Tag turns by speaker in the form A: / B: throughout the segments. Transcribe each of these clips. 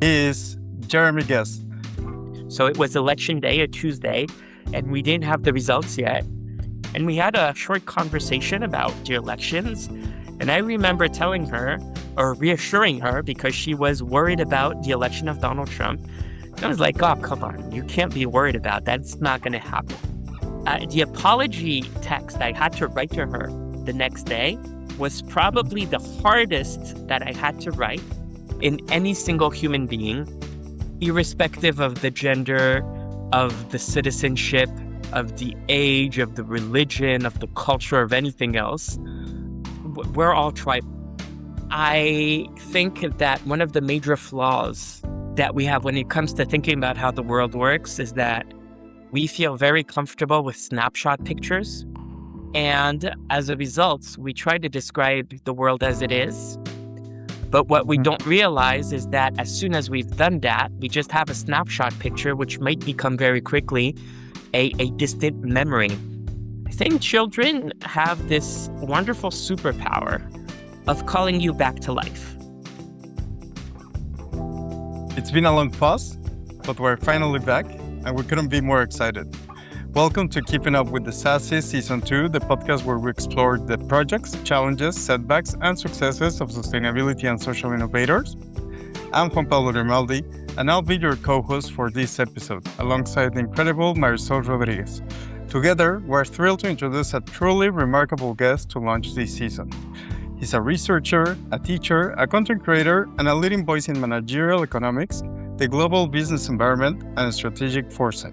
A: is Jeremy Ghez.
B: So it was election day, a Tuesday, and we didn't have the results yet. And we had a short conversation about the elections. And I remember telling her, or reassuring her, because she was worried about the election of Donald Trump. I was like, oh, come on, you can't be worried about that. It's not going to happen. The apology text I had to write to her the next day was probably the hardest that I had to write in any single human being, irrespective of the gender, of the citizenship, of the age, of the religion, of the culture, of anything else. We're all tribal. I think that one of the major flaws that we have when it comes to thinking about how the world works is that we feel very comfortable with snapshot pictures. And as a result, we try to describe the world as it is. But what we don't realize is that as soon as we've done that, we just have a snapshot picture, which might become very quickly a distant memory. I think children have this wonderful superpower of calling you back to life.
A: It's been a long pause, but we're finally back, and we couldn't be more excited. Welcome to Keeping Up with the SASIs Season 2, the podcast where we explore the projects, challenges, setbacks, and successes of sustainability and social innovators. I'm Juan Pablo Grimaldi, and I'll be your co-host for this episode, alongside the incredible Marisol Rodriguez. Together, we're thrilled to introduce a truly remarkable guest to launch this season. He's a researcher, a teacher, a content creator, and a leading voice in managerial economics, the global business environment, and strategic foresight.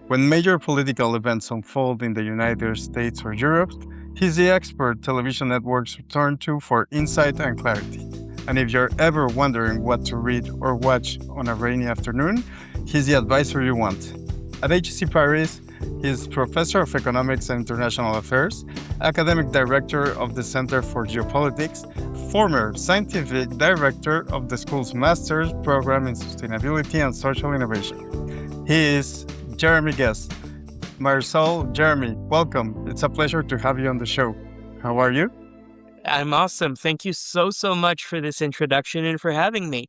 A: When major political events unfold in the United States or Europe, he's the expert television networks turn to for insight and clarity. And if you're ever wondering what to read or watch on a rainy afternoon, he's the advisor you want. At HEC Paris, he's Professor of Economics and International Affairs, Academic Director of the Center for Geopolitics, former Scientific Director of the school's Master's Program in Sustainability and Social Innovation. He is Jeremy Ghez. Marisol, Jeremy, welcome. It's a pleasure to have you on the show. How are you?
B: I'm awesome. Thank you so much for this introduction and for having me.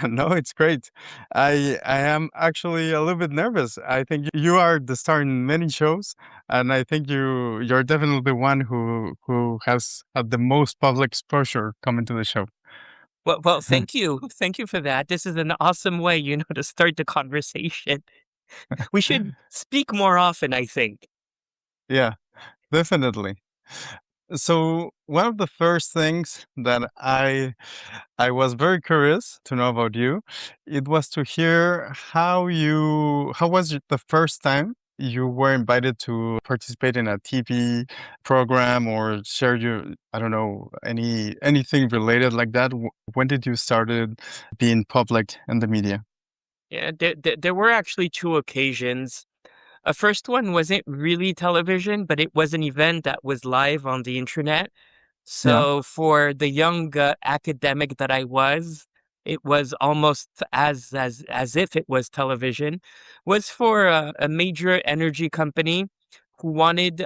A: No, it's great. I am actually a little bit nervous. I think you are the star in many shows, and I think you're definitely the one who has had the most public exposure coming to the show.
B: Well, thank you. Thank you for that. This is an awesome way, to start the conversation. We should speak more often, I think.
A: Yeah, definitely. So one of the first things that I was very curious to know about you, it was to hear how was it the first time you were invited to participate in a TV program or share I don't know, anything related like that. When did you started being public in the media?
B: Yeah, there were actually two occasions. A first one wasn't really television, but it was an event that was live on the internet. So for the young academic that I was, it was almost as if it was television. Was for a major energy company who wanted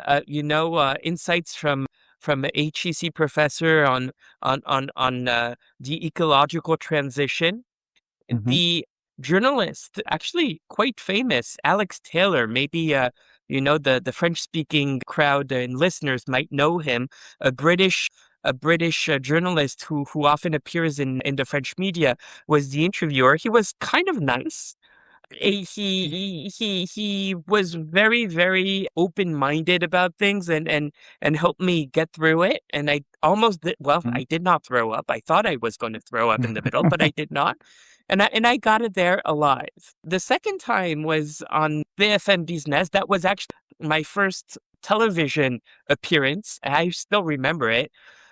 B: insights from an HEC professor on the ecological transition.
A: Mm-hmm.
B: The journalist, actually quite famous, Alex Taylor, maybe the French-speaking crowd and listeners might know him, a British journalist who often appears in the French media, was the interviewer. He was kind of nice. He was very, very open-minded about things and helped me get through it. And I almost did, I did not throw up. I thought I was going to throw up in the middle, but I did not. And I got it there alive. The second time was on BFM Business. That was actually my first television appearance. I still remember it.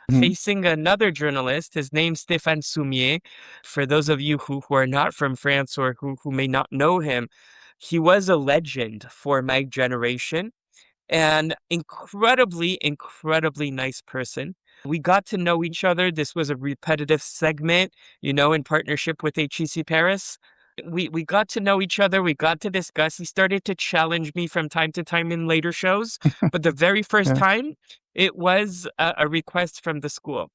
B: Facing another journalist, his name's Stéphane Soumier. For those of you who are not from France or who may not know him, he was a legend for my generation and incredibly nice person. We got to know each other. This was a repetitive segment, in partnership with HEC Paris. We got to know each other. We got to discuss. He started to challenge me from time to time in later shows. But the very first time, it was a request from the school.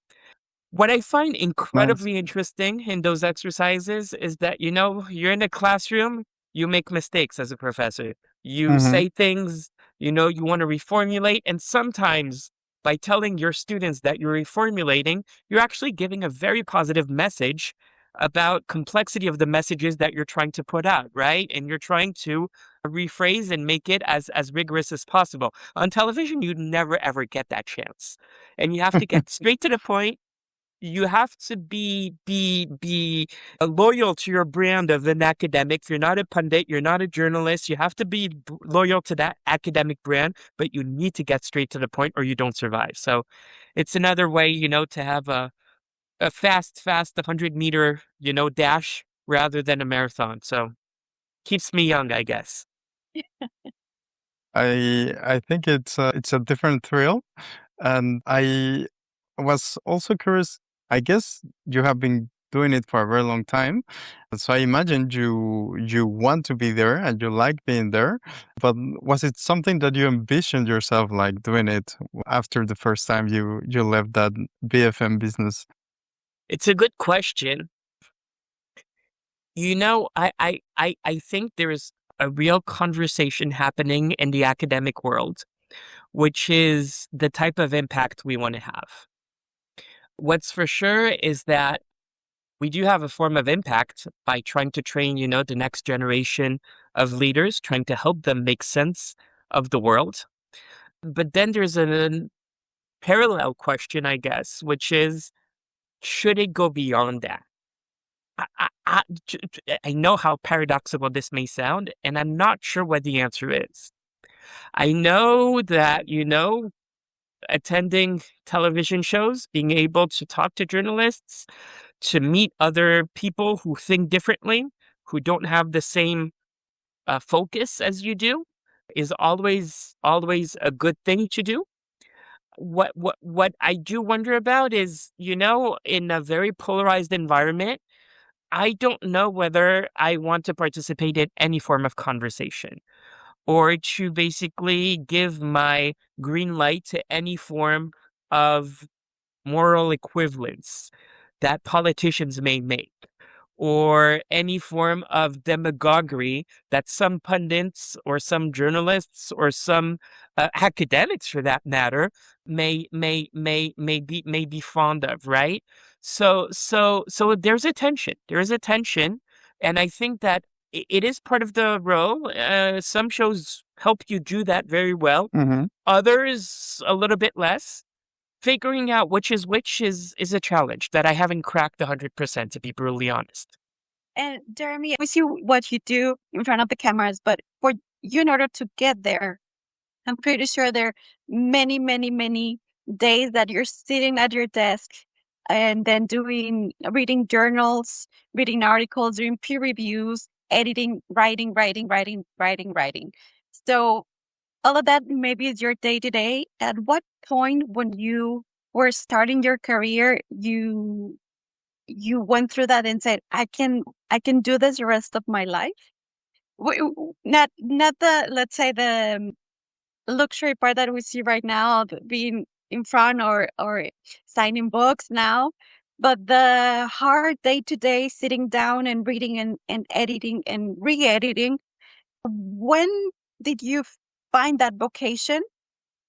B: What I find
A: Nice.
B: incredibly interesting in those exercises is that, you're in a classroom, you make mistakes as a professor. You
A: Mm-hmm.
B: say things, you want to reformulate. And sometimes by telling your students that you're reformulating, you're actually giving a very positive message about complexity of the messages that you're trying to put out, right? And you're trying to rephrase and make it as rigorous as possible. On television, you never ever get that chance. And you have to get straight to the point. You have to be loyal to your brand of an academic. You're not a pundit, you're not a journalist. You have to be loyal to that academic brand, but you need to get straight to the point or you don't survive. So it's another way, to have a fast 100-meter, dash rather than a marathon. So keeps me young, I guess.
A: I think it's a different thrill, and I was also curious. I guess you have been doing it for a very long time, so I imagine you want to be there and you like being there. But was it something that you envisioned yourself like doing it after the first time you left that BFM business?
B: It's a good question. I think there is a real conversation happening in the academic world, which is the type of impact we want to have. What's for sure is that we do have a form of impact by trying to train, the next generation of leaders, trying to help them make sense of the world. But then there's a parallel question, I guess, which is, should it go beyond that? I know how paradoxical this may sound, and I'm not sure what the answer is. I know that, attending television shows, being able to talk to journalists, to meet other people who think differently, who don't have the same focus as you do, is always a good thing to do. What I do wonder about is, in a very polarized environment, I don't know whether I want to participate in any form of conversation or to basically give my green light to any form of moral equivalence that politicians may make, or any form of demagoguery that some pundits or some journalists or some academics, for that matter, may be fond of, right? So there's a tension. There is a tension, and I think that it is part of the role. Some shows help you do that very well.
A: Mm-hmm.
B: Others a little bit less. Figuring out which is a challenge that I haven't cracked 100%, to be brutally honest.
C: And Jeremy, we see what you do in front of the cameras, but for you, in order to get there, I'm pretty sure there are many, many, many days that you're sitting at your desk and then reading journals, reading articles, doing peer reviews, editing, writing. So all of that maybe is your day to day. At what point when you were starting your career, you went through that and said, I can do this the rest of my life? Not the, let's say, the luxury part that we see right now of being in front or signing books now, but the hard day to day sitting down and reading and editing and re-editing. When did you find that vocation?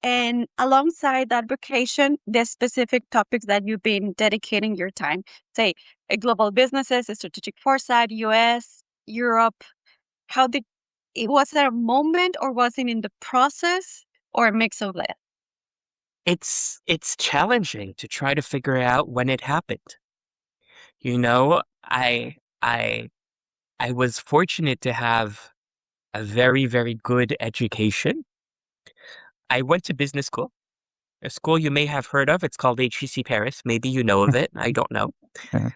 C: And alongside that vocation, the specific topics that you've been dedicating your time, say, global businesses, strategic foresight, US, Europe. How did was there a moment, or was it in the process, or a mix of that?
B: It's challenging to try to figure out when it happened. You know, I I I was fortunate to have a very, very good education. I went to business school, a school you may have heard of. It's called HEC Paris. Maybe you know of it. I don't know.
A: Yeah.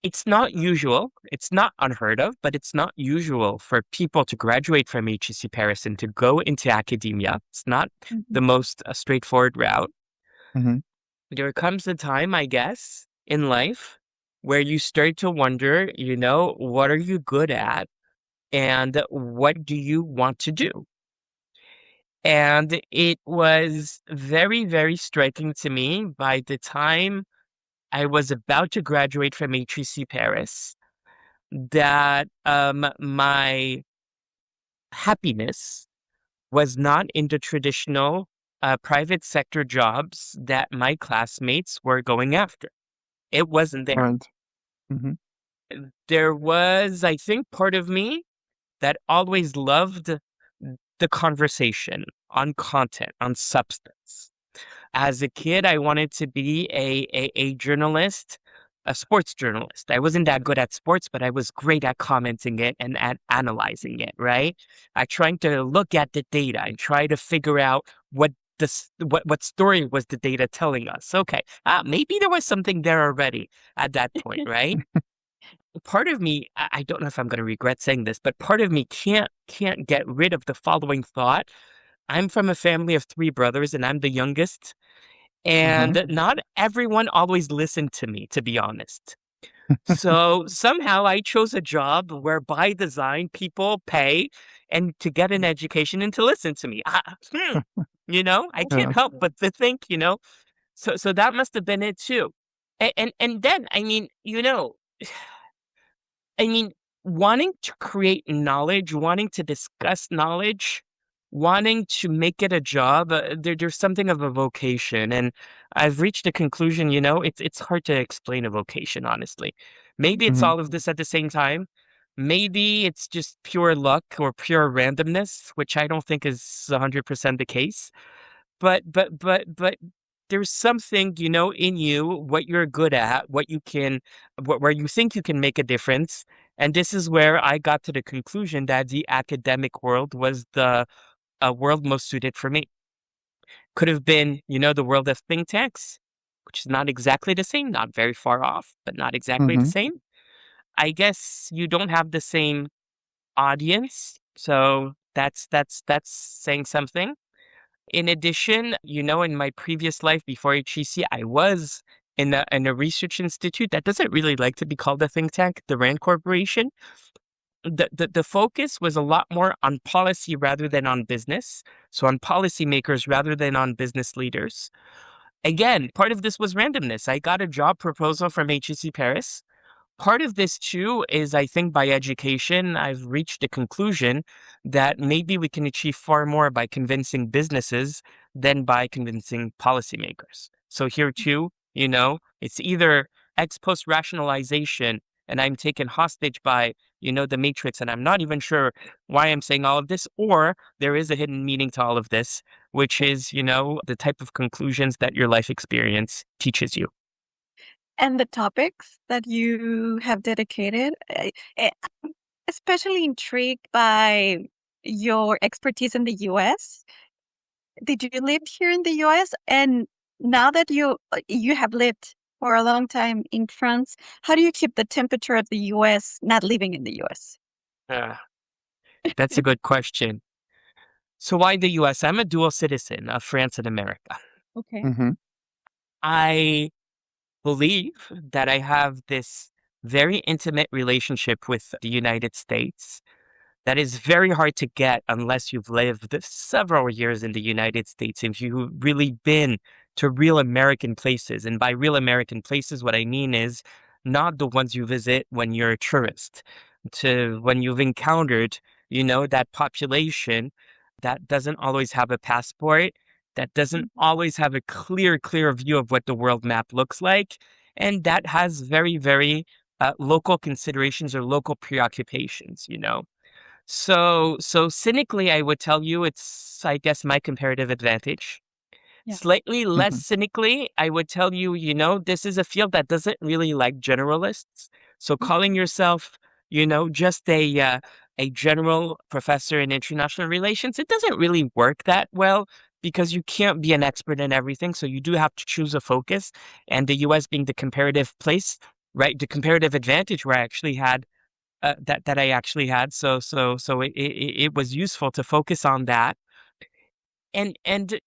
B: It's not usual. It's not unheard of, but it's not usual for people to graduate from HEC Paris and to go into academia. It's not the most straightforward route.
A: Mm-hmm.
B: There comes a time, I guess, in life where you start to wonder, what are you good at and what do you want to do? And it was very, very striking to me by the time I was about to graduate from HEC Paris, that my happiness was not in the traditional private sector jobs that my classmates were going after. It wasn't there.
A: Right. Mm-hmm.
B: There was, I think, part of me that always loved the conversation on content, on substance. As a kid, I wanted to be a journalist, a sports journalist. I wasn't that good at sports, but I was great at commenting it and at analyzing it, right? I tried to look at the data and try to figure out what story was the data telling us. Okay, maybe there was something there already at that point, right? Part of me, I don't know if I'm going to regret saying this, but part of me can't get rid of the following thought. I'm from a family of 3 brothers, and I'm the youngest.
A: Mm-hmm.
B: And not everyone always listened to me, to be honest. So somehow I chose a job where by design people pay and to get an education and to listen to me. I
A: Yeah.
B: can't help but to think, so that must have been it too. And then, I mean, wanting to create knowledge, wanting to discuss knowledge, wanting to make it a job, there's something of a vocation. And I've reached a conclusion, it's hard to explain a vocation, honestly. Maybe it's
A: Mm-hmm.
B: all of this at the same time. Maybe it's just pure luck or pure randomness, which I don't think is 100% the case. But there's something, in you, what you're good at, what you can, where you think you can make a difference. And this is where I got to the conclusion that the academic world was the world most suited for me. Could have been, the world of think tanks, which is not exactly the same, not very far off, but not exactly the
A: Mm-hmm.
B: same. I guess you don't have the same audience, so that's saying something. In addition, in my previous life before HEC, I was in a research institute that doesn't really like to be called a think tank, the RAND Corporation. The focus was a lot more on policy rather than on business. So on policymakers rather than on business leaders. Again, part of this was randomness. I got a job proposal from HEC Paris. Part of this too is, I think, by education, I've reached a conclusion that maybe we can achieve far more by convincing businesses than by convincing policymakers. So here too, it's either ex post rationalization and I'm taken hostage by, the matrix, and I'm not even sure why I'm saying all of this, or there is a hidden meaning to all of this, which is, the type of conclusions that your life experience teaches you.
C: And the topics that you have dedicated, I'm especially intrigued by your expertise in the US. Did you live here in the US? And now that you have lived for a long time in France, how do you keep the temperature of the US not living in the US?
B: Uh, that's a good question. So why the US? I'm a dual citizen of France and America.
C: Okay.
A: Mm-hmm.
B: I believe that I have this very intimate relationship with the United States that is very hard to get unless you've lived several years in the United States, if you've really been to real American places. And by real American places, what I mean is not the ones you visit when you're a tourist, to when you've encountered, that population that doesn't always have a passport, that doesn't always have a clear view of what the world map looks like, and that has very, very local considerations or local preoccupations. So cynically, I would tell you it's, I guess, my comparative advantage.
C: Yeah.
B: Slightly less
A: Mm-hmm.
B: cynically, I would tell you, this is a field that doesn't really like generalists. So calling yourself, just a general professor in international relations, it doesn't really work that well because you can't be an expert in everything. So you do have to choose a focus. And the US being the comparative place, right? The comparative advantage where I actually had that I actually had. So it was useful to focus on that. And the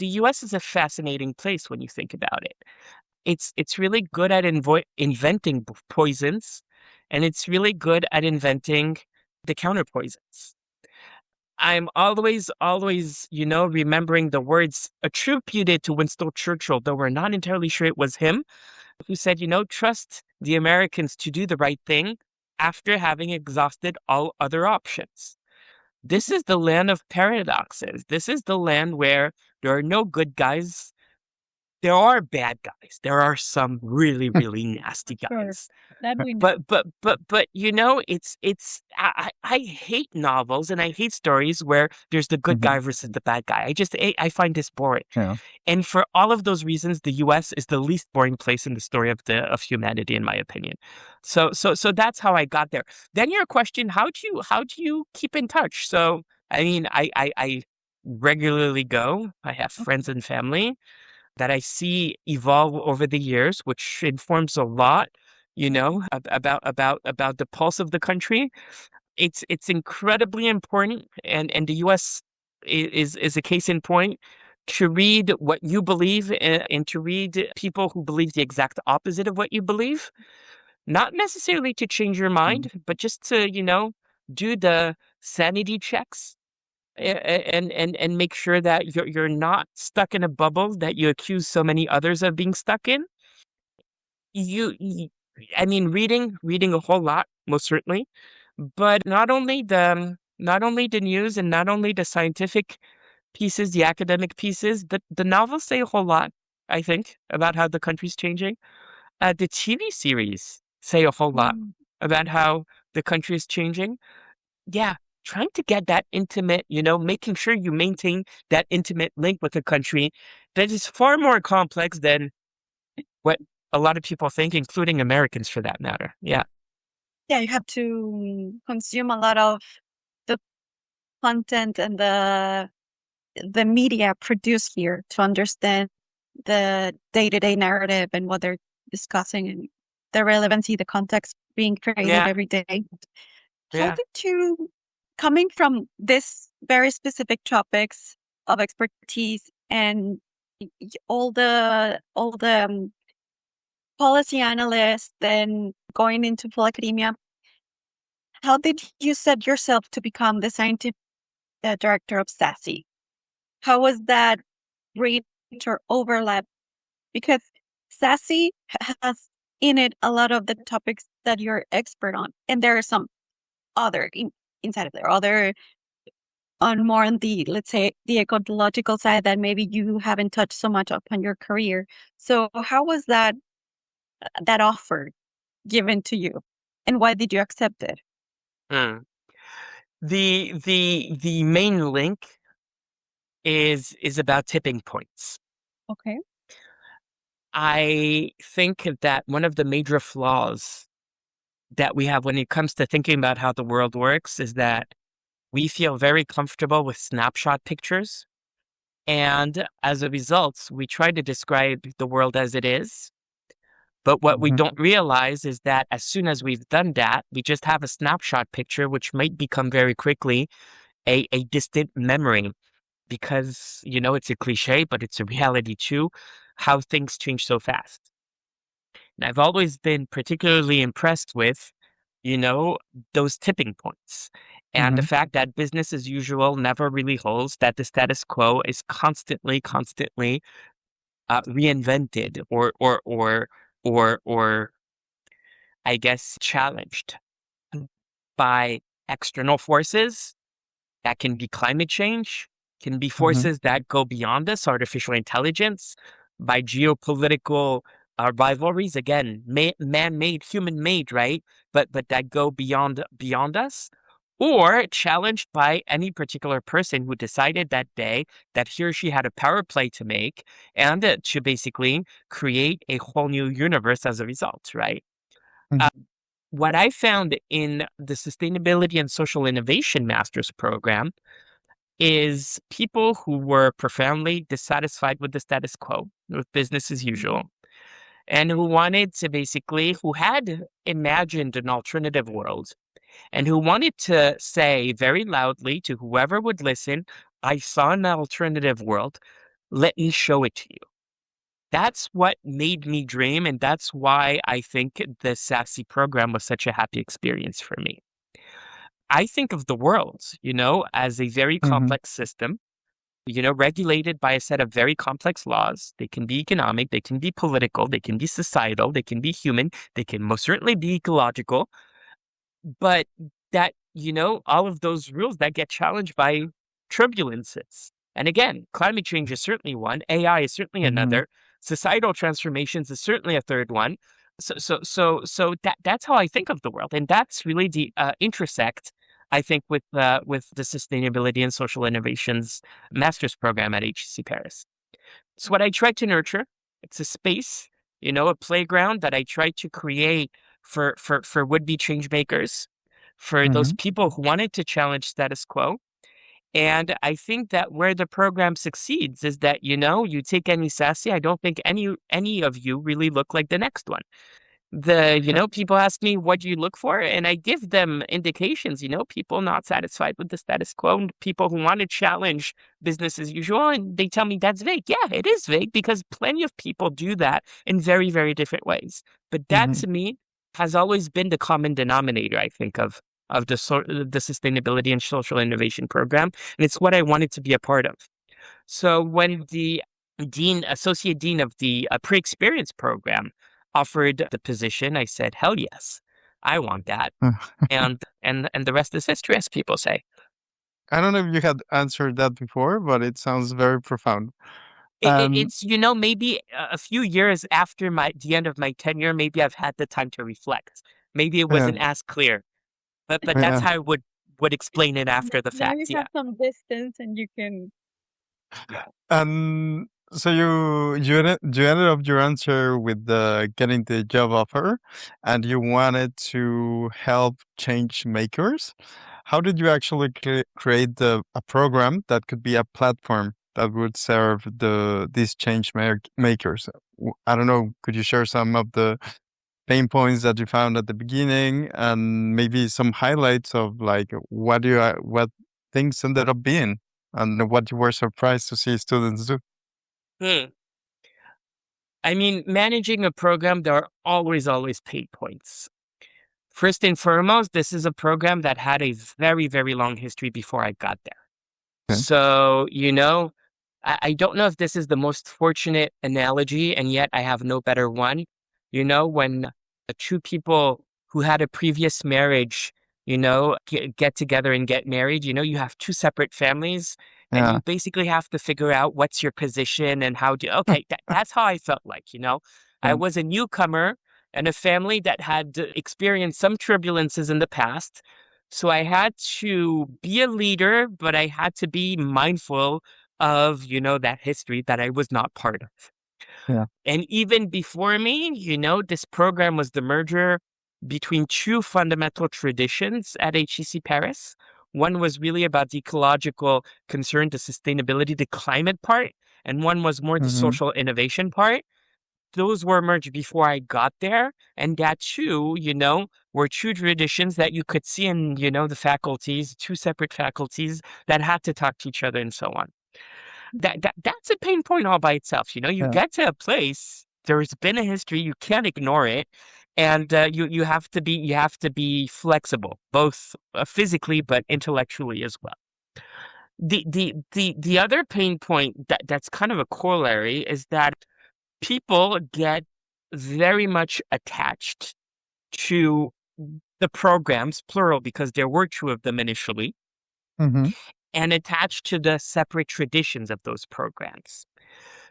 B: US is a fascinating place when you think about it. It's really good at inventing poisons, and it's really good at inventing the counter poisons. I'm always, remembering the words attributed to Winston Churchill, though we're not entirely sure it was him, who said, trust the Americans to do the right thing after having exhausted all other options. This is the land of paradoxes. This is the land where there are no good guys. There are bad guys. There are some really, really nasty
C: Sure.
B: guys.
C: That we know.
B: But I hate novels and I hate stories where there's the good guy versus the bad guy. I find this boring.
A: Yeah.
B: And for all of those reasons, the U.S. is the least boring place in the story of humanity, in my opinion. So that's how I got there. Then your question: how do you keep in touch? So I mean, I regularly go. I have friends and family that I see evolve over the years, which informs a lot, about the pulse of the country. It's incredibly important, and the U.S. is a case in point, to read what you believe and to read people who believe the exact opposite of what you believe. Not necessarily to change your mind, but just to, do the sanity checks and make sure that you're not stuck in a bubble that you accuse so many others of being stuck in. I mean, reading a whole lot, most certainly, but not only the news and not only the scientific pieces, the academic pieces, the novels say a whole lot, I think, about how the country's changing. The TV series say a whole lot about how the country is changing. Yeah, trying to get that intimate, making sure you maintain that intimate link with the country that is far more complex than what a lot of people think, including Americans for that matter. Yeah.
C: Yeah, you have to consume a lot of the content and the media produced here to understand the day-to-day narrative and what they're discussing and the relevancy, the context being created every day. How did you, coming from this very specific topics of expertise and all the policy analysts, then going into full academia, how did you set yourself to become the scientific director of SASI? How was that bridge or overlap? Because SASI has in it a lot of the topics that you're expert on, and there are some other inside of there, other on more on the, let's say, the ecological side that maybe you haven't touched so much upon your career. So how was that offer given to you, and why did you accept it?
B: The main link is about tipping points.
C: Okay.
B: I think that one of the major flaws that we have when it comes to thinking about how the world works is that we feel very comfortable with snapshot pictures. And as a result, we try to describe the world as it is. But what we don't realize is that as soon as we've done that, we just have a snapshot picture, which might become very quickly a distant memory. Because, it's a cliche, but it's a reality too, how things change so fast. And I've always been particularly impressed with, those tipping points. And the fact that business as usual never really holds, that the status quo is constantly reinvented or I guess challenged by external forces. That can be climate change, can be forces that go beyond us, artificial intelligence, by geopolitical rivalries, again, man-made, human-made, right? But that go beyond us, or challenged by any particular person who decided that day that he or she had a power play to make and to basically create a whole new universe as a result, right? What I found in the Sustainability and Social Innovation Master's Program is people who were profoundly dissatisfied with the status quo, with business as usual, and who who had imagined an alternative world, and who wanted to say very loudly to whoever would listen, I saw an alternative world, let me show it to you. That's what made me dream, and that's why I think the SASI program was such a happy experience for me. I think of the world, as a very complex system regulated by a set of very complex laws. They can be economic, they can be political, they can be societal, they can be human, they can most certainly be ecological. But that, all of those rules that get challenged by turbulences. And again, climate change is certainly one. AI is certainly another. Societal transformations is certainly a third one. So that's how I think of the world, and that's really the intersect, I think, with the sustainability and social innovations master's program at HEC Paris. It's what I try to nurture. It's a space, a playground that I try to create for would-be change makers, for those people who wanted to challenge status quo. And I think that where the program succeeds is that, you take any SASI, I don't think any of you really look like the next one. People ask me, what do you look for? And I give them indications, people not satisfied with the status quo, people who want to challenge business as usual. And they tell me that's vague. Yeah, it is vague because plenty of people do that in very, very different ways. But that to me has always been the common denominator, I think, of the sustainability and social innovation program. And it's what I wanted to be a part of. So when the associate dean of the pre-experience program offered the position, I said, hell yes, I want that. and the rest is history, as people say.
A: I don't know if you had answered that before, but it sounds very profound.
B: It's, maybe a few years after the end of my tenure, maybe I've had the time to reflect. Maybe it wasn't as clear, but that's how I would explain it after the fact.
C: Now you have some distance and you can.
A: So you ended up your answer with getting the job offer, and you wanted to help change makers. How did you actually create a program that could be a platform that would serve these change makers? I don't know. Could you share some of the pain points that you found at the beginning, and maybe some highlights of like what things ended up being, and what you were surprised to see students do?
B: I mean, managing a program, there are always pain points. First and foremost, this is a program that had a very, very long history before I got there. Okay. So, I don't know if this is the most fortunate analogy, and yet I have no better one. When two people who had a previous marriage, get together and get married, you have two separate families. And you basically have to figure out what's your position and that's how I felt like, I was a newcomer in a family that had experienced some turbulences in the past. So I had to be a leader, but I had to be mindful of, that history that I was not part of. Yeah. And even before me, this program was the merger between two fundamental traditions at HEC Paris. One was really about the ecological concern, the sustainability, the climate part, and one was more the social innovation part. Those were merged before I got there, and that too, were two traditions that you could see in, the faculties, two separate faculties that had to talk to each other and so on. That's a pain point all by itself. You get to a place, there's been a history, you can't ignore it. And you have to be flexible, both physically but intellectually as well. The other pain point that's kind of a corollary is that people get very much attached to the programs, plural, because there were two of them initially, and attached to the separate traditions of those programs.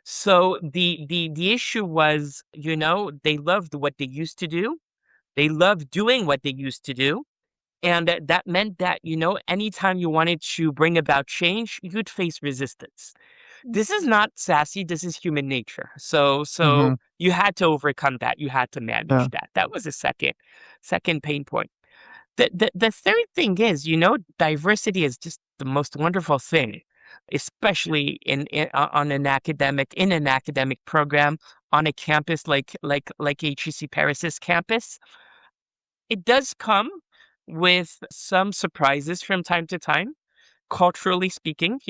B: So the issue was, they loved what they used to do. They loved doing what they used to do. And that meant that, anytime you wanted to bring about change, you'd face resistance. This is not SASI, this is human nature. So you had to overcome that. You had to manage that. That was a second pain point. The third thing is, diversity is just the most wonderful thing, especially in an academic program on a campus like HEC Paris's campus. It does come with some surprises from time to time, culturally speaking.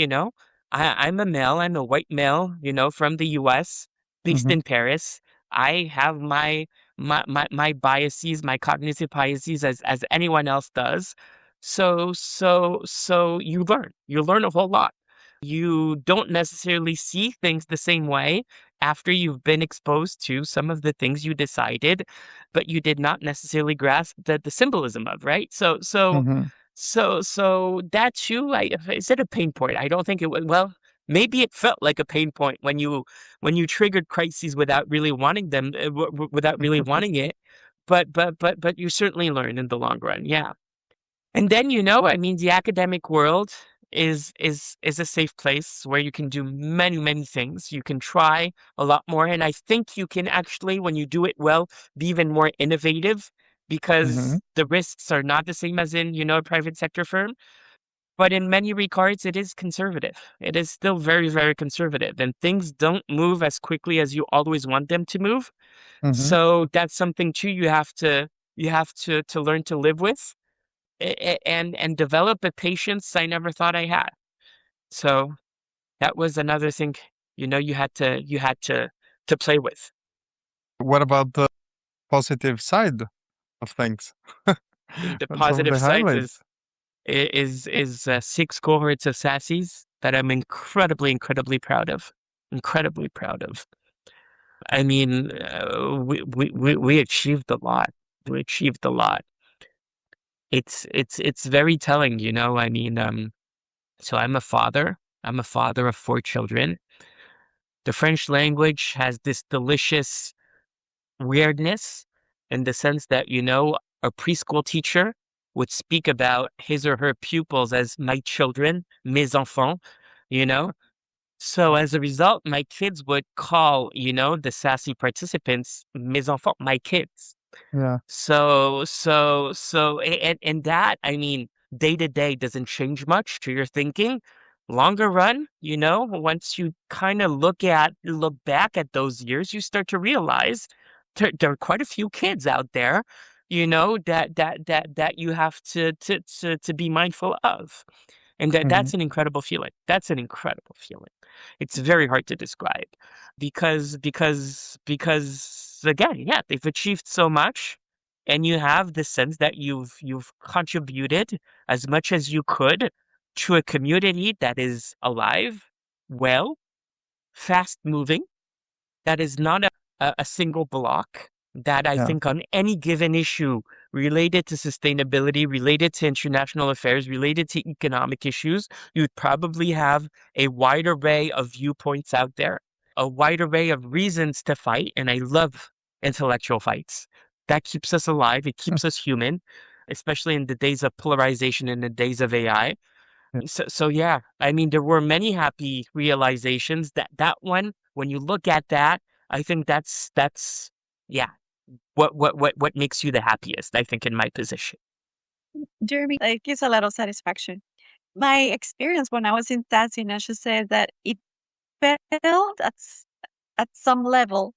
B: I'm a male, I'm a white male, from the US, based in Paris. I have my biases, my cognitive biases as anyone else does. So you learn a whole lot. You don't necessarily see things the same way after you've been exposed to some of the things you decided, but you did not necessarily grasp the symbolism of, right?
A: Hmm.
B: So that too, is it a pain point? I don't think it was. Well, maybe it felt like a pain point when you triggered crises without really wanting them, without really wanting it. But you certainly learn in the long run. Yeah. And then, I mean, the academic world is a safe place where you can do many, many things. You can try a lot more. And I think you can actually, when you do it well, be even more innovative
A: Hmm.
B: because the risks are not the same as in, a private sector firm. But in many regards, it is conservative. It is still very, very conservative. And things don't move as quickly as you always want them to move.
A: Hmm.
B: So that's something too you have to learn to live with and develop a patience I never thought I had. So that was another thing, you had to play with.
A: What about the positive side of things?
B: I mean, the
A: What's some of
B: positive
A: the
B: sides
A: highlights?
B: is 6 cohorts of SASIs that I'm incredibly, incredibly proud of. Incredibly proud of. I mean, we achieved a lot. We achieved a lot. It's very telling, I mean, so I'm a father. I'm a father of 4 children. The French language has this delicious weirdness in the sense that, a preschool teacher would speak about his or her pupils as my children, mes enfants, you know? So as a result, my kids would call, the sassy participants, mes enfants, my kids.
A: Yeah.
B: And that, I mean, day to day doesn't change much to your thinking. Longer run, once you kind of look back at those years, you start to realize there are quite a few kids out there, that you have to be mindful of. And
A: Hmm.
B: that's an incredible feeling. That's an incredible feeling. It's very hard to describe because again, yeah, they've achieved so much, and you have the sense that you've contributed as much as you could to a community that is alive, well, fast moving, that is not a single block, that I
A: Yeah.
B: think on any given issue related to sustainability, related to international affairs, related to economic issues, you'd probably have a wide array of viewpoints out there, a wide array of reasons to fight. And I love intellectual fights. That keeps us alive. It keeps us human, especially in the days of polarization and the days of AI.
A: Yeah.
B: So yeah, I mean, there were many happy realizations. That one, when you look at that, I think that's yeah, what makes you the happiest, I think, in my position.
C: Jeremy, it gives a lot of satisfaction. My experience when I was in Tassie, I should say that it felt at some level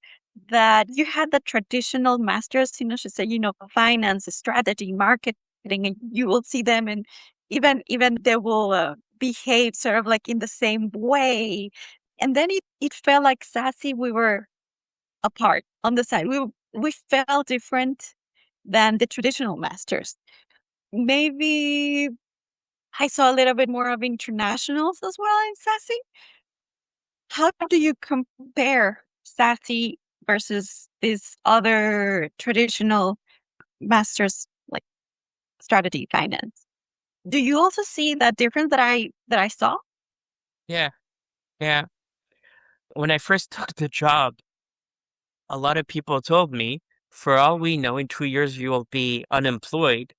C: that you had the traditional masters, I should say, finance, strategy, marketing, and you will see them, and even they will behave sort of like in the same way. And then it felt like Sassy, we were apart on the side. We felt different than the traditional masters. Maybe I saw a little bit more of internationals as well in Sassy. How do you compare Sassy versus these other traditional masters like strategy finance? Do you also see that difference that I saw?
B: Yeah, yeah. When I first took the job, a lot of people told me, for all we know, in 2 years you will be unemployed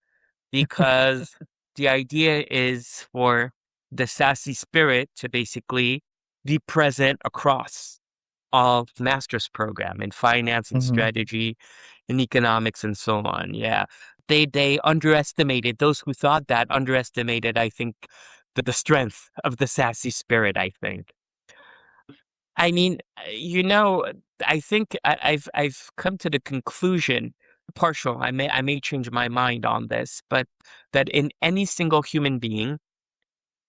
B: because the idea is for the sassy spirit to basically be present across all master's program in finance and
A: Hmm.
B: strategy and economics and so on. Yeah. They underestimated, those who thought that underestimated, I think, the strength of the sassy spirit, I think. I mean, I think I've come to the conclusion, partial. I may change my mind on this, but that in any single human being,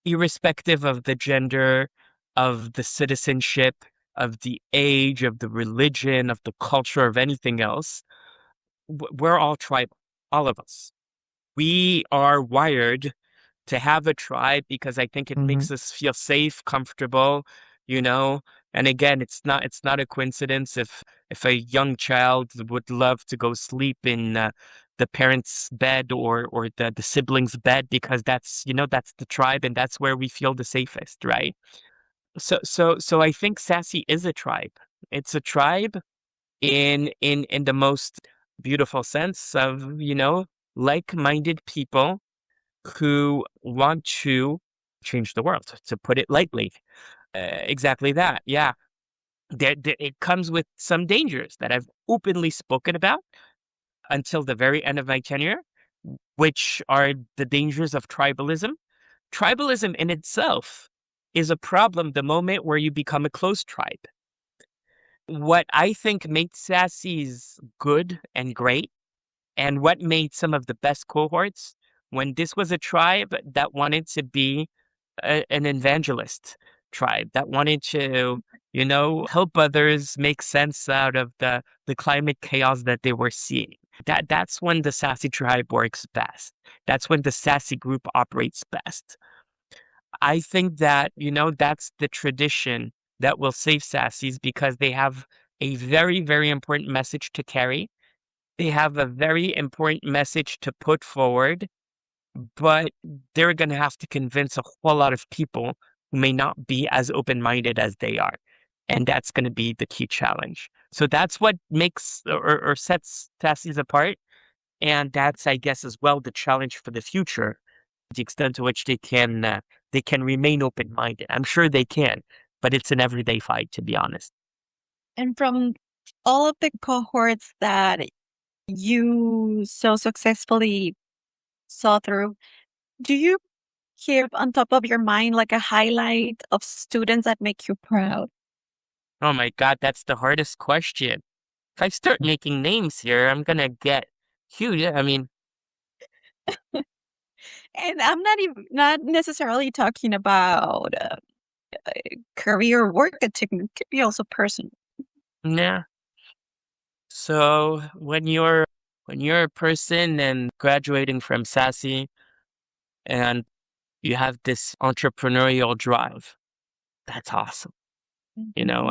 B: irrespective of the gender, of the citizenship, of the age, of the religion, of the culture, of anything else, we're all tribal, all of us. We are wired to have a tribe because I think it makes us feel safe, comfortable, you know. And again, it's not a coincidence if a young child would love to go sleep in the parents' bed or the siblings' bed because that's the tribe and that's where we feel the safest, right? So I think Sassy is a tribe. It's a tribe in the most beautiful sense of, like-minded people who want to change the world, to put it lightly. Exactly that. Yeah. It comes with some dangers that I've openly spoken about until the very end of my tenure, which are the dangers of tribalism. Tribalism in itself is a problem the moment where you become a close tribe. What I think made SASIs good and great, and what made some of the best cohorts, when this was a tribe that wanted to be an evangelist tribe, that wanted to, help others make sense out of the climate chaos that they were seeing. That's when the SASI tribe works best. That's when the SASI group operates best. I think that, that's the tradition that will save SASIs because they have a very, very important message to carry. They have a very important message to put forward, but they're going to have to convince a whole lot of people who may not be as open-minded as they are. And that's going to be the key challenge. So that's what makes or sets SASIs apart. And that's, I guess, as well the challenge for the future, the extent to which they can remain open-minded. I'm sure they can, but it's an everyday fight, to be honest.
C: And from all of the cohorts that you so successfully saw through, do you keep on top of your mind like a highlight of students that make you proud?
B: Oh my God, that's the hardest question. If I start making names here, I'm gonna get huge. I mean,
C: And I'm not necessarily talking about career work achievement. It could be also personal.
B: yeah. So when you're a person and graduating from SASI and you have this entrepreneurial drive, that's awesome.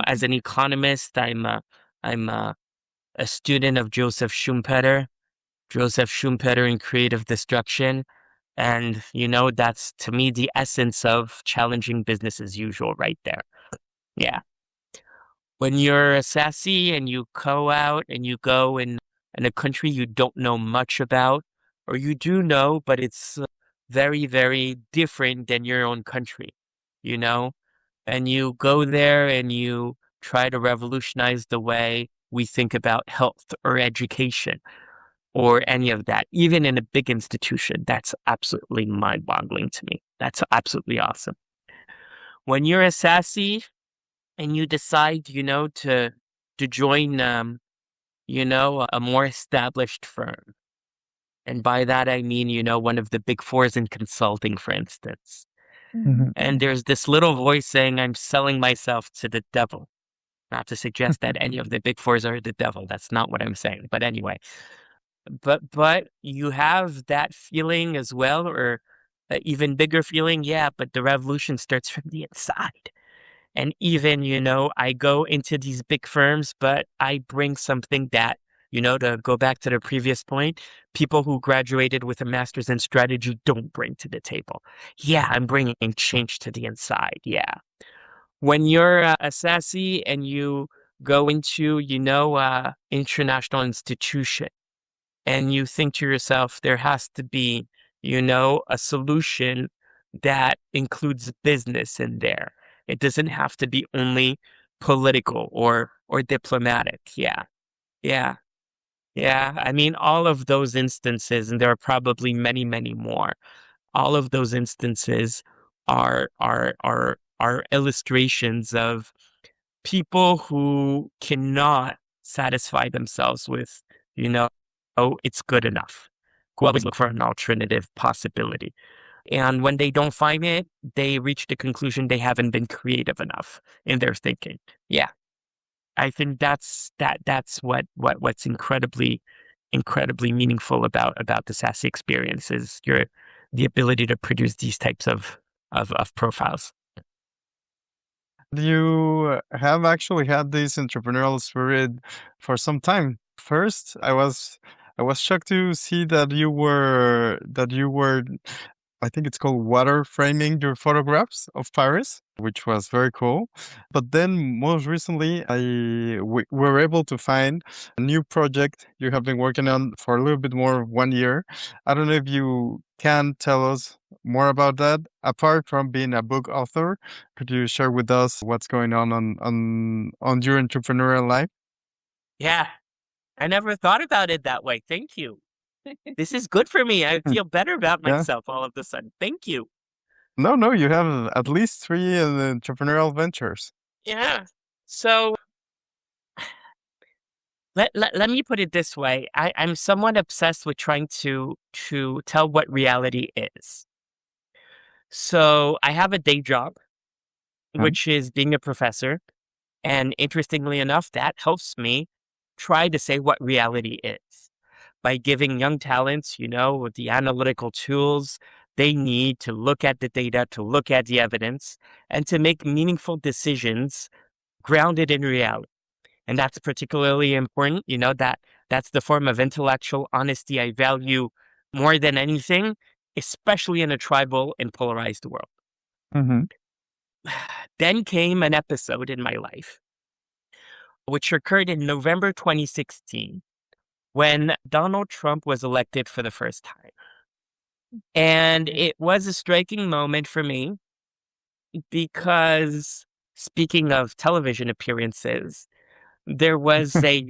B: As an economist, I'm a student of Joseph Schumpeter in Creative Destruction. And, that's to me the essence of challenging business as usual right there. Yeah. When you're a SASI and you go out and you go in a country you don't know much about, or you do know, but it's very, very different than your own country, you know? And you go there and you try to revolutionize the way we think about health or education or any of that, even in a big institution. That's absolutely mind-boggling to me. That's absolutely awesome. When you're a SASI and you decide, to join, a more established firm, and by that I mean, one of the big fours in consulting, for instance. And there's this little voice saying, I'm selling myself to the devil. Not to suggest that any of the big fours are the devil. That's not what I'm saying. But anyway, but you have that feeling as well, or an even bigger feeling. Yeah, but the revolution starts from the inside. And even, I go into these big firms, but I bring something that, to go back to the previous point, people who graduated with a master's in strategy don't bring to the table. Yeah, I'm bringing change to the inside. Yeah. When you're a SASI and you go into, international institution and you think to yourself, there has to be, a solution that includes business in there. It doesn't have to be only political or diplomatic. Yeah. Yeah. Yeah. I mean, all of those instances, and there are probably many, many more. All of those instances are illustrations of people who cannot satisfy themselves with, oh, it's good enough. Who always look for an alternative possibility. And when they don't find it, they reach the conclusion they haven't been creative enough in their thinking. Yeah. I think that's what's incredibly meaningful about the SASI experience is the ability to produce these types of profiles.
A: You have actually had this entrepreneurial spirit for some time. First, I was shocked to see that you were I think it's called water framing your photographs of Paris, which was very cool. But then most recently, we were able to find a new project you have been working on for a little bit more of 1 year. I don't know if you can tell us more about that. Apart from being a book author, could you share with us what's going on your entrepreneurial life?
B: Yeah, I never thought about it that way. Thank you. This is good for me. I feel better about
A: Yeah.
B: myself all of a sudden. Thank you.
A: No, you have at least three entrepreneurial ventures.
B: Yeah. So let me put it this way. I'm somewhat obsessed with trying to tell what reality is. So I have a day job, which is being a professor. And interestingly enough, that helps me try to say what reality is by giving young talents, the analytical tools they need to look at the data, to look at the evidence, and to make meaningful decisions grounded in reality. And that's particularly important, that's the form of intellectual honesty I value more than anything, especially in a tribal and polarized world.
A: Mm-hmm.
B: Then came an episode in my life, which occurred in November 2016, when Donald Trump was elected for the first time. And it was a striking moment for me because, speaking of television appearances, there was a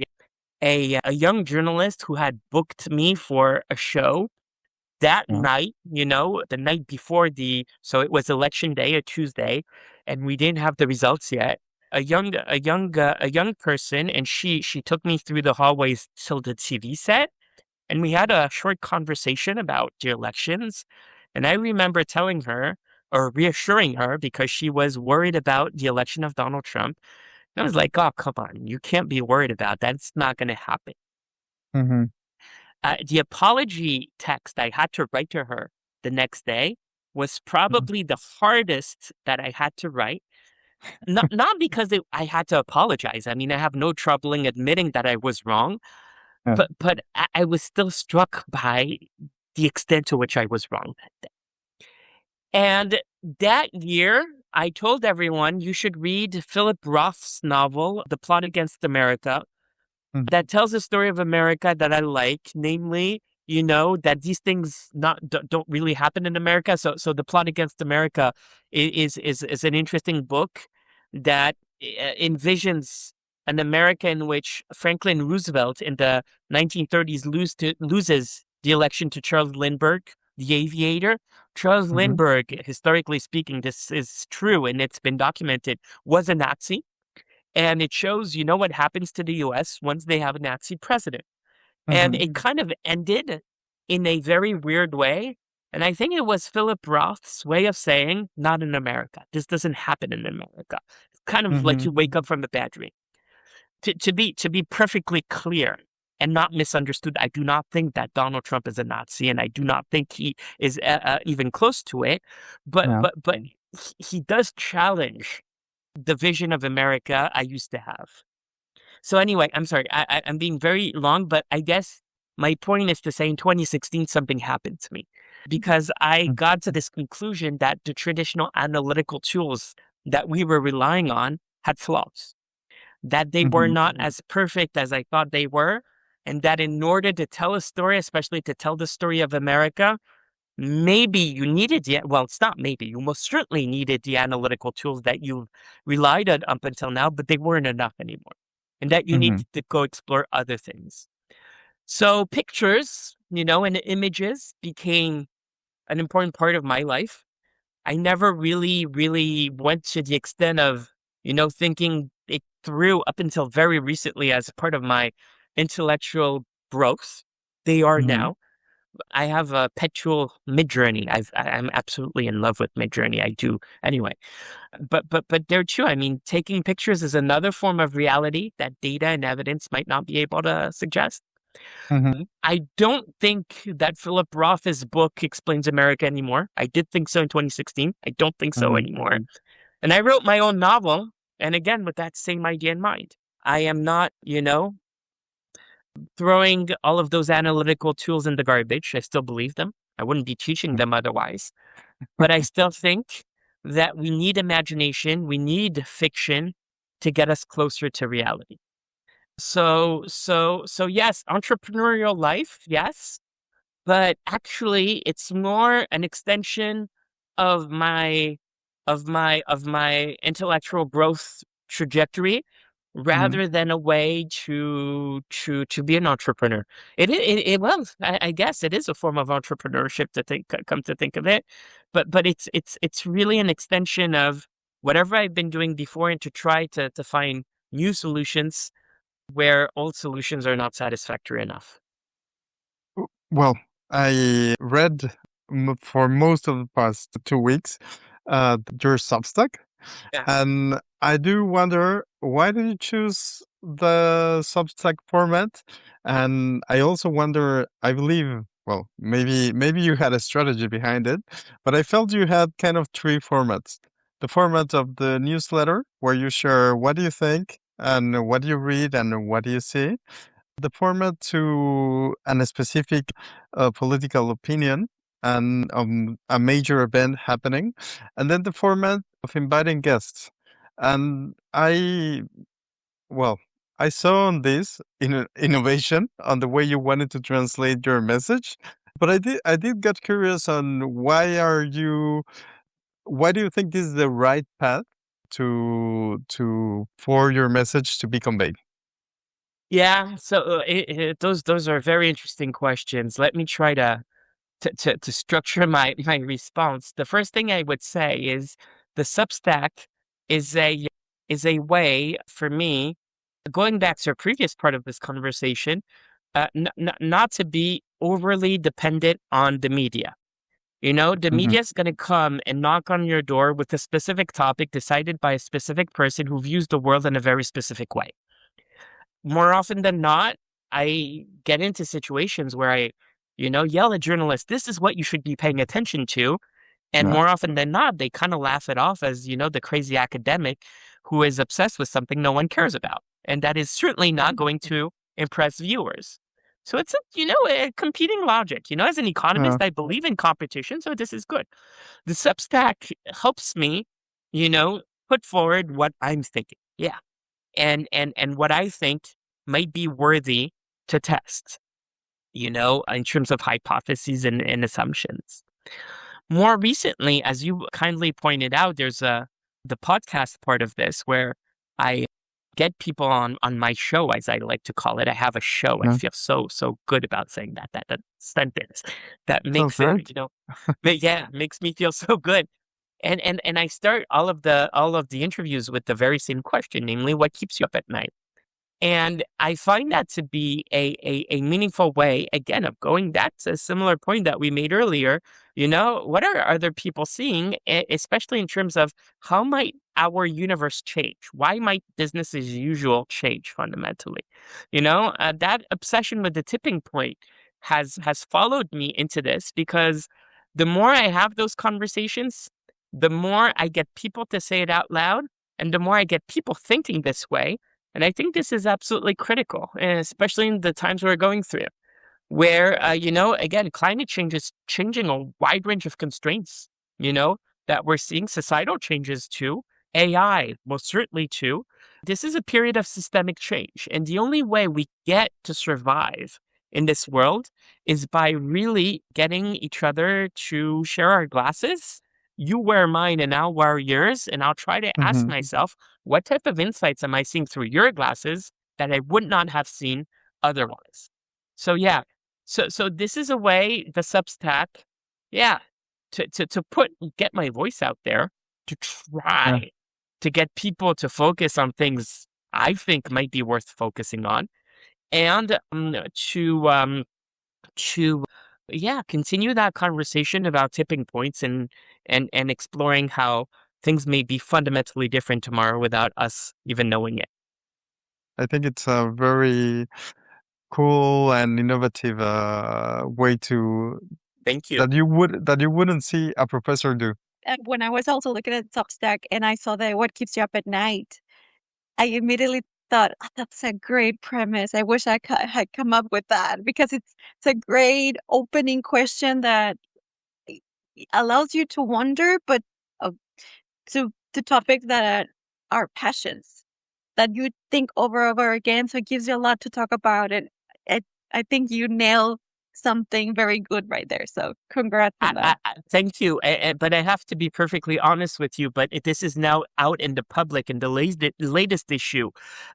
B: young journalist who had booked me for a show that night, the night before so it was election day, a Tuesday, and we didn't have the results yet. A young person, and she took me through the hallways till the TV set, and we had a short conversation about the elections. And I remember telling her, or reassuring her, because she was worried about the election of Donald Trump. And I was like, "Oh, come on, you can't be worried about that. It's not going to happen."
A: Mm-hmm.
B: The apology text I had to write to her the next day was probably the hardest that I had to write. Not because I had to apologize. I mean, I have no trouble in admitting that I was wrong,
A: Yeah.
B: but I was still struck by the extent to which I was wrong that day. And that year, I told everyone you should read Philip Roth's novel, The Plot Against America, that tells a story of America that I like, namely, that these things don't really happen in America. So The Plot Against America is an interesting book that envisions an America in which Franklin Roosevelt in the 1930s loses the election to Charles Lindbergh, the aviator. Charles Lindbergh, historically speaking, this is true and it's been documented, was a Nazi. And it shows, what happens to the U.S. once they have a Nazi president. And it kind of ended in a very weird way. And I think it was Philip Roth's way of saying, not in America. This doesn't happen in America. It's kind of like you wake up from a bad dream. To be perfectly clear and not misunderstood, I do not think that Donald Trump is a Nazi, and I do not think he is even close to it. But he does challenge the vision of America I used to have. So anyway, I'm sorry, I'm being very long, but I guess my point is to say in 2016, something happened to me because I got to this conclusion that the traditional analytical tools that we were relying on had flaws, that they were not as perfect as I thought they were, and that in order to tell a story, especially to tell the story of America, maybe you needed it's not maybe, you most certainly needed the analytical tools that you've relied on up until now, but they weren't enough anymore. And that you need to go explore other things. So pictures, and images became an important part of my life. I never really, really went to the extent of, thinking it through up until very recently as part of my intellectual growth. They are now. I have a perpetual Midjourney. I'm absolutely in love with Midjourney. I do anyway. But there too, I mean, taking pictures is another form of reality that data and evidence might not be able to suggest.
A: Mhm.
B: I don't think that Philip Roth's book explains America anymore. I did think so in 2016. I don't think so
A: Mhm.
B: anymore. And I wrote my own novel. And again, with that same idea in mind, I am not, throwing all of those analytical tools in the garbage. I still believe them. I wouldn't be teaching them otherwise. But I still think that we need imagination, we need fiction to get us closer to reality. So yes, entrepreneurial life, yes, but actually it's more an extension of my intellectual growth trajectory
A: Mhm.
B: rather than a way to be an entrepreneur. I guess it is a form of entrepreneurship come to think of it, but it's really an extension of whatever I've been doing before and to try to find new solutions where old solutions are not satisfactory enough.
A: Well, I read for most of the past 2 weeks your Substack,
B: Yeah.
A: and I do wonder, why did you choose the Substack format? And I also wonder, I believe, well, maybe you had a strategy behind it, but I felt you had kind of three formats. The format of the newsletter, where you share what do you think and what do you read and what do you see. The format to a specific political opinion and a major event happening, and then the format of inviting guests. And well, I saw on this innovation on the way you wanted to translate your message, but I did get curious on why do you think this is the right path to for your message to be conveyed?
B: Yeah, so those are very interesting questions. Let me try to structure my response. The first thing I would say is the Substack is a way for me, going back to a previous part of this conversation, not to be overly dependent on the media. The
A: Hmm.
B: media is going to come and knock on your door with a specific topic decided by a specific person who views the world in a very specific way. More often than not, I get into situations where I yell at journalists, this is what you should be paying attention to. And
A: Yeah.
B: more often than not, they kind of laugh it off as the crazy academic who is obsessed with something no one cares about. And that is certainly not going to impress viewers. So it's a competing logic. As an
A: Yeah.
B: economist, I believe in competition, so this is good. The Substack helps me, you know, put forward what I'm thinking. Yeah. And what I think might be worthy to test, in terms of hypotheses and assumptions. More recently, as you kindly pointed out, there's the podcast part of this where I get people on my show, as I like to call it. I have a show. I
A: Yeah.
B: feel so good about saying that sentence. That
A: Sounds
B: makes it,
A: great.
B: yeah, makes me feel so good. And I start all of the interviews with the very same question, namely, what keeps you up at night? And I find that to be a meaningful way, again, of going back to a similar point that we made earlier. What are other people seeing, especially in terms of how might our universe change? Why might business as usual change fundamentally? That obsession with the tipping point has followed me into this because the more I have those conversations, the more I get people to say it out loud, and the more I get people thinking this way. And I think this is absolutely critical, and especially in the times we're going through, where, again, climate change is changing a wide range of constraints, that we're seeing societal changes too, AI, most certainly too. This is a period of systemic change. And the only way we get to survive in this world is by really getting each other to share our glasses. You wear mine and I'll wear yours. And I'll try to ask
A: Hmm.
B: myself, what type of insights am I seeing through your glasses that I would not have seen otherwise? So yeah, so this is a way, the Substack, yeah, to get my voice out there, to
A: Yeah.
B: try to get people to focus on things I think might be worth focusing on, and to yeah, continue that conversation about tipping points and exploring how things may be fundamentally different tomorrow without us even knowing it.
A: I think it's a very cool and innovative way to
B: Thank you.
A: that you wouldn't see a professor do.
C: And when I was also looking at Substack and I saw that what keeps you up at night, I immediately thought, "Oh, that's a great premise. I wish I had come up with that," because it's a great opening question that allows you to wonder, but uh, to topics that are passions that you think over and over again. So it gives you a lot to talk about, and I, I think you nail something very good right there. So congrats on that.
B: Thank you. But I have to be perfectly honest with you, but this is now out in the public, and the latest issue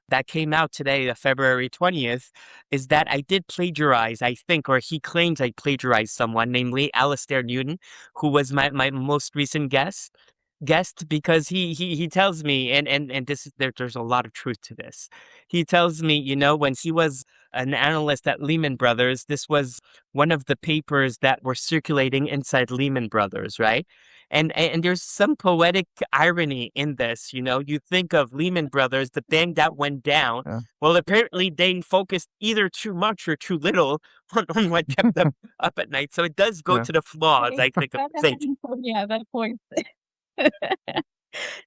B: that came out today, February 20th, is that I did plagiarize, I think, or he claims I plagiarized someone, namely Alistair Newton, who was my most recent guest, because he tells me, and this is there's a lot of truth to this. He tells me, when he was an analyst at Lehman Brothers, this was one of the papers that were circulating inside Lehman Brothers, right? And there's some poetic irony in this. You think of Lehman Brothers, the bank that went down.
A: Yeah.
B: Well, apparently they focused either too much or too little on what kept them up at night. So it does go to the flaws, I think.
C: Yeah, that point.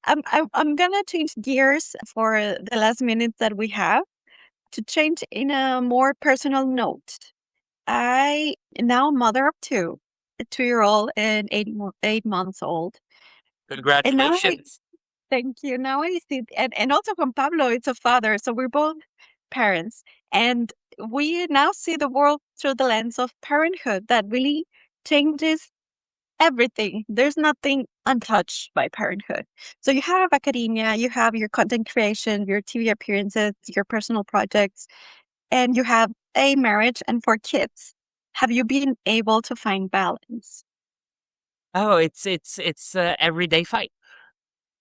C: I'm gonna change gears for the last minutes that we have to change in a more personal note. I am now a mother of two, a 2-year-old and 8 months old. And now
B: Congratulations.
C: thank you. Now I see, and also from Pablo, it's a father. So we're both parents, and we now see the world through the lens of parenthood that really changes everything. There's nothing untouched by parenthood. So you have academia, you have your content creation, your TV appearances, your personal projects, and you have a marriage and 4 kids. Have you been able to find balance?
B: Oh, it's a everyday fight.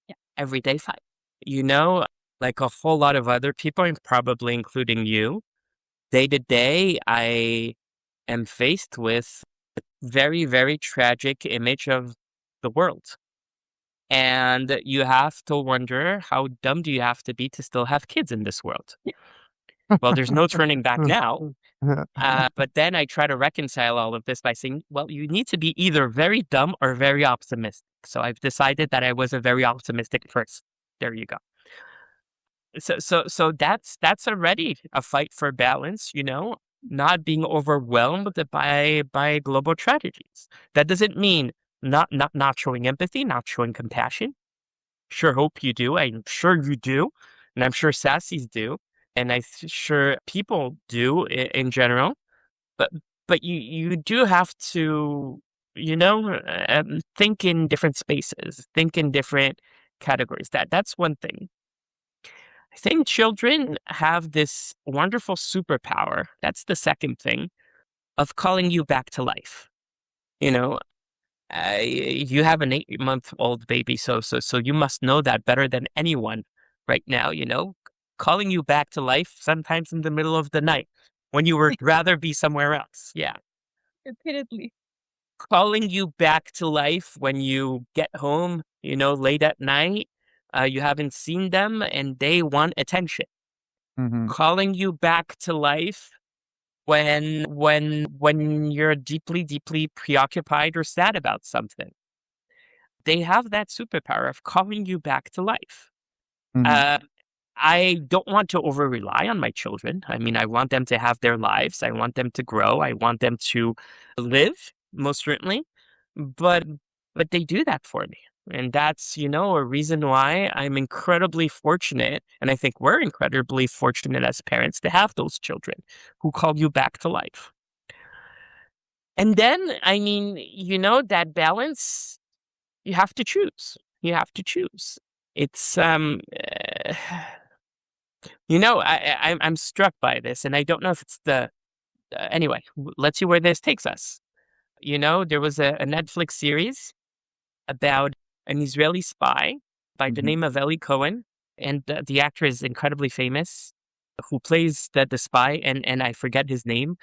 C: Yeah.
B: Everyday fight. Like a whole lot of other people, and probably including you, day to day, I am faced with a very, very tragic image of the world. And you have to wonder, how dumb do you have to be to still have kids in this world? Well, there's no turning back now. But then I try to reconcile all of this by saying, well, you need to be either very dumb or very optimistic. So I've decided that I was a very optimistic person. There you go. So that's already a fight for balance, not being overwhelmed by global tragedies. That doesn't mean not showing empathy, not showing compassion. Sure hope you do. I'm sure you do. And I'm sure SASIs do. And I'm sure people do in general. But you do have to, think in different spaces, think in different categories. That's one thing. I think children have this wonderful superpower. That's the second thing, of calling you back to life. You have an 8-month-old baby, so you must know that better than anyone right now. Calling you back to life sometimes in the middle of the night when you would rather be somewhere else. Yeah,
C: Repeatedly.
B: calling you back to life when you get home, late at night. You haven't seen them and they want attention.
A: Mhm.
B: Calling you back to life when you're deeply, deeply preoccupied or sad about something. They have that superpower of calling you back to life.
A: Mhm.
B: I don't want to over rely on my children. I mean, I want them to have their lives. I want them to grow. I want them to live, most certainly. But they do that for me. And that's, a reason why I'm incredibly fortunate. And I think we're incredibly fortunate as parents to have those children who call you back to life. And then, I mean, that balance, you have to choose. You have to choose. It's, I'm struck by this, and I don't know if it's anyway, let's see where this takes us. There was a Netflix series about an Israeli spy by the
A: Mhm.
B: name of Eli Cohen, and the actor is incredibly famous, who plays the spy, and I forget his name,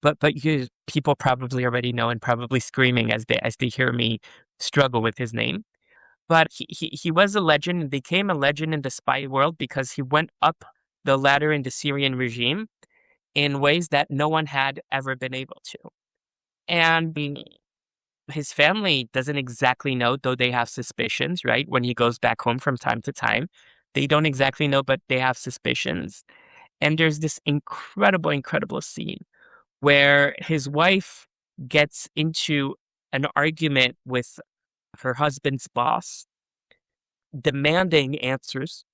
B: but people probably already know and probably screaming as they hear me struggle with his name. But he was a legend and became a legend in the spy world because he went up the ladder in the Syrian regime. in ways that no one had ever been able to. And his family doesn't exactly know, though they have suspicions, right? When he goes back home from time to time, they don't exactly know, but they have suspicions. And there's this incredible scene where his wife gets into an argument with her husband's boss, demanding answers,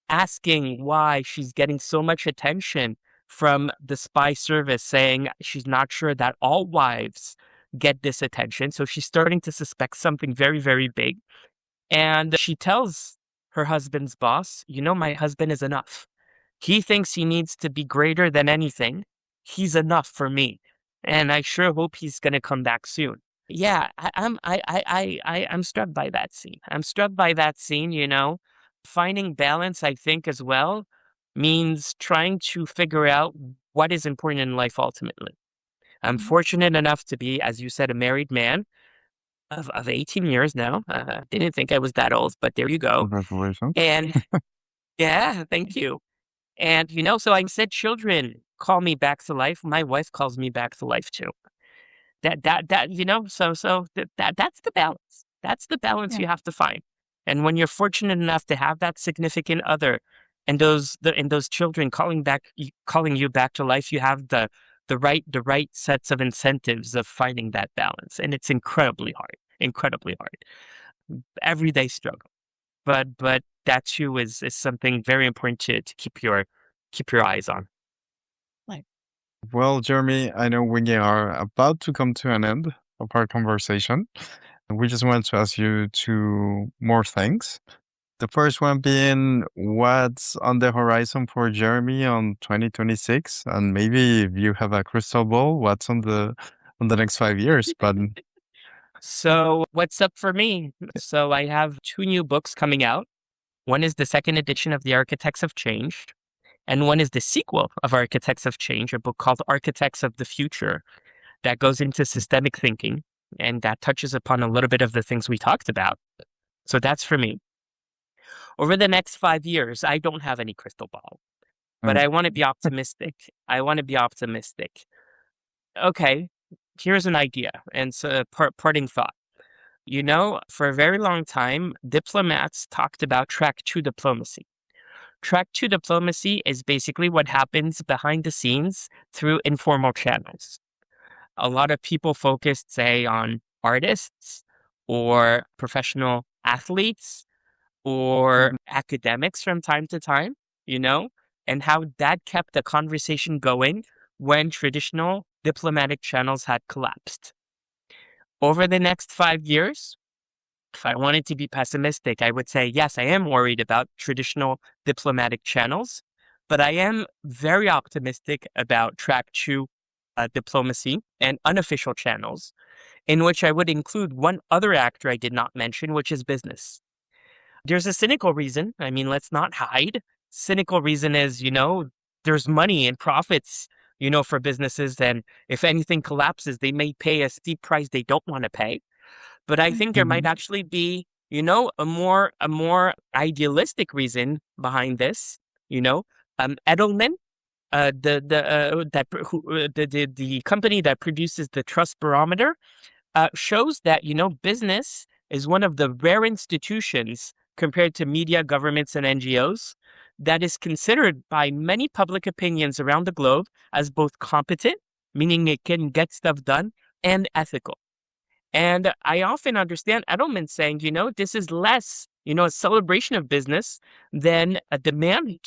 B: asking why she's getting so much attention from the spy service, saying she's not sure that all wives get this attention. So she's starting to suspect something very big. And she tells her husband's boss, my husband is enough. He thinks he needs to be greater than anything. He's enough for me. And I sure hope he's going to come back soon. Yeah, I'm struck by that scene. I'm struck by that scene. Finding balance, I think, as well, means trying to figure out what is important in life ultimately. I'm fortunate enough to be, as you said, a married man of 18 years now. Didn't think I was that old, but there you go.
A: Congratulations.
B: And yeah, thank you. And, so I said children call me back to life. My wife calls me back to life too. That's the balance. That's the balance
C: Yeah.
B: you have to find. And when you're fortunate enough to have that significant other and those children calling you back to life, you have the right sets of incentives of finding that balance. And it's incredibly hard. Everyday struggle. But that too is something very important to keep your eyes on.
A: Well, Jeremy, I know we are about to come to an end of our conversation. We just want to ask you two more things. The first one being what's on the horizon for Jeremy on 2026, and maybe if you have a crystal ball, what's on the next 5 years. But
B: So what's up for me? So I have 2 new books coming out. One is the second edition of The Architects of Change, and one is the sequel of Architects of Change, a book called Architects of the Future that goes into systemic thinking, and that touches upon a little bit of the things we talked about. So that's for me. Over the next 5 years, I don't have any crystal ball, but I want to be optimistic. Okay, here's an idea, and so parting thought. For a very long time, diplomats talked about track 2 diplomacy. Track 2 diplomacy is basically what happens behind the scenes through informal channels. A lot of people focused, say, on artists or professional athletes or academics from time to time, and how that kept the conversation going when traditional diplomatic channels had collapsed. Over the next 5 years, if I wanted to be pessimistic, I would say, yes, I am worried about traditional diplomatic channels, but I am very optimistic about track 2 diplomacy and unofficial channels, in which I would include one other actor I did not mention, which is business. There's a cynical reason. I mean, let's not hide. Cynical reason is, there's money and profits, for businesses. And if anything collapses, they may pay a steep price they don't want to pay. But I think there might actually be, a more idealistic reason behind this. Edelman, the company that produces the Trust Barometer, shows that business is one of the rare institutions compared to media, governments, and NGOs that is considered by many public opinions around the globe as both competent, meaning it can get stuff done, and ethical. And I often understand Edelman saying, this is less, a celebration of business than a demand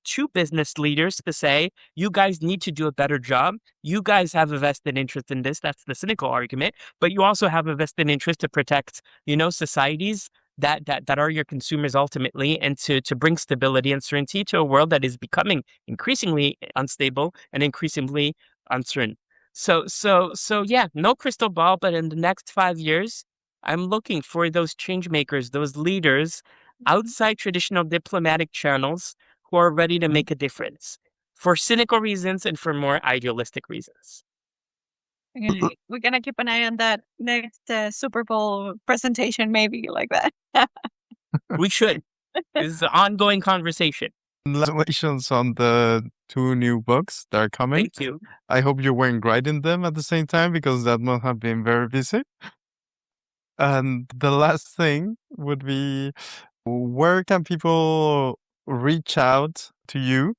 B: to business leaders to say, you guys need to do a better job. You guys have a vested interest in this. That's the cynical argument. But you also have a vested interest to protect, societies that are your consumers ultimately, and to bring stability and certainty to a world that is becoming increasingly unstable and increasingly uncertain. So yeah, no crystal ball, but in the next 5 years, I'm looking for those change makers, those leaders outside traditional diplomatic channels who are ready to make a difference for cynical reasons and for more idealistic reasons.
C: We're gonna keep an eye on that next Super Bowl presentation, maybe like that.
B: We should. This is an ongoing conversation.
A: Congratulations on the 2 new books that are coming.
B: Thank you.
A: I hope you weren't writing them at the same time because that must have been very busy. And the last thing would be, where can people reach out to you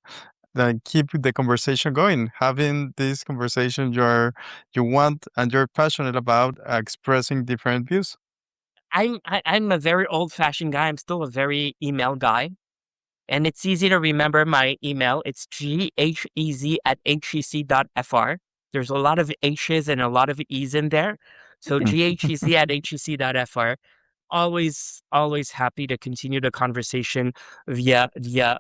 A: and keep the conversation going? Having this conversation you want and you're passionate about expressing different views.
B: I'm a very old-fashioned guy. I'm still a very email guy. And it's easy to remember my email. It's ghez@hec.fr. There's a lot of H's and a lot of E's in there. So ghez@hec.fr. Always happy to continue the conversation via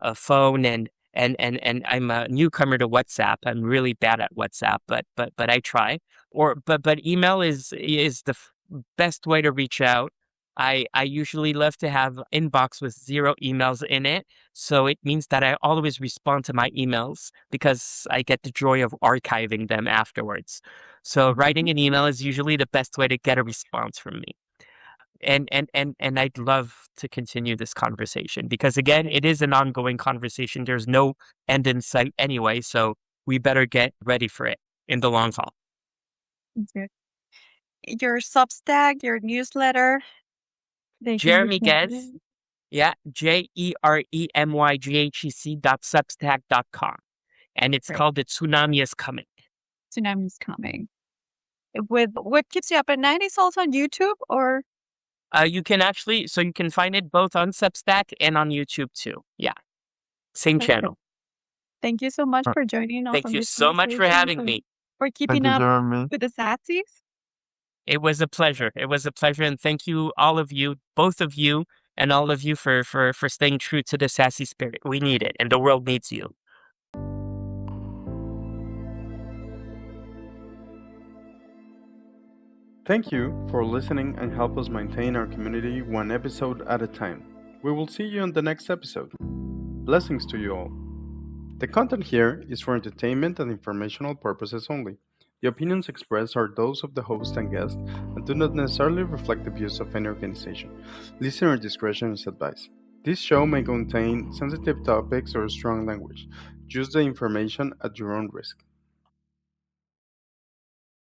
B: a phone and I'm a newcomer to WhatsApp. I'm really bad at WhatsApp, but I try. But email is the best way to reach out. I usually love to have inbox with 0 emails in it. So it means that I always respond to my emails because I get the joy of archiving them afterwards. So writing an email is usually the best way to get a response from me. And I'd love to continue this conversation because again, it is an ongoing conversation. There's no end in sight anyway. So we better get ready for it in the long haul.
C: Okay. Your Substack, your newsletter.
B: Jeremy Ghez. Yeah, JeremyGhec.substack.com. And it's
C: Great.
B: called The Tsunami is Coming.
C: Tsunami is coming. With what keeps you up at night is also on YouTube, or
B: You can find it both on Substack and on YouTube too. Yeah. Same
C: Perfect.
B: channel.
C: Thank you so much for joining us.
B: Thank
C: on
B: you
C: this
B: so much for
C: conversation,
B: having me.
C: for keeping
A: Thank you,
C: up
A: Jeremy.
C: with the SASIs.
B: It was a pleasure. And thank you, all of you, both of you, and all of you for staying true to the sassy spirit. We need it, and the world needs you.
A: Thank you for listening and help us maintain our community one episode at a time. We will see you on the next episode. Blessings to you all. The content here is for entertainment and informational purposes only. The opinions expressed are those of the host and guest and do not necessarily reflect the views of any organization. Listener discretion is advised. This show may contain sensitive topics or strong language. Use the information at your own risk.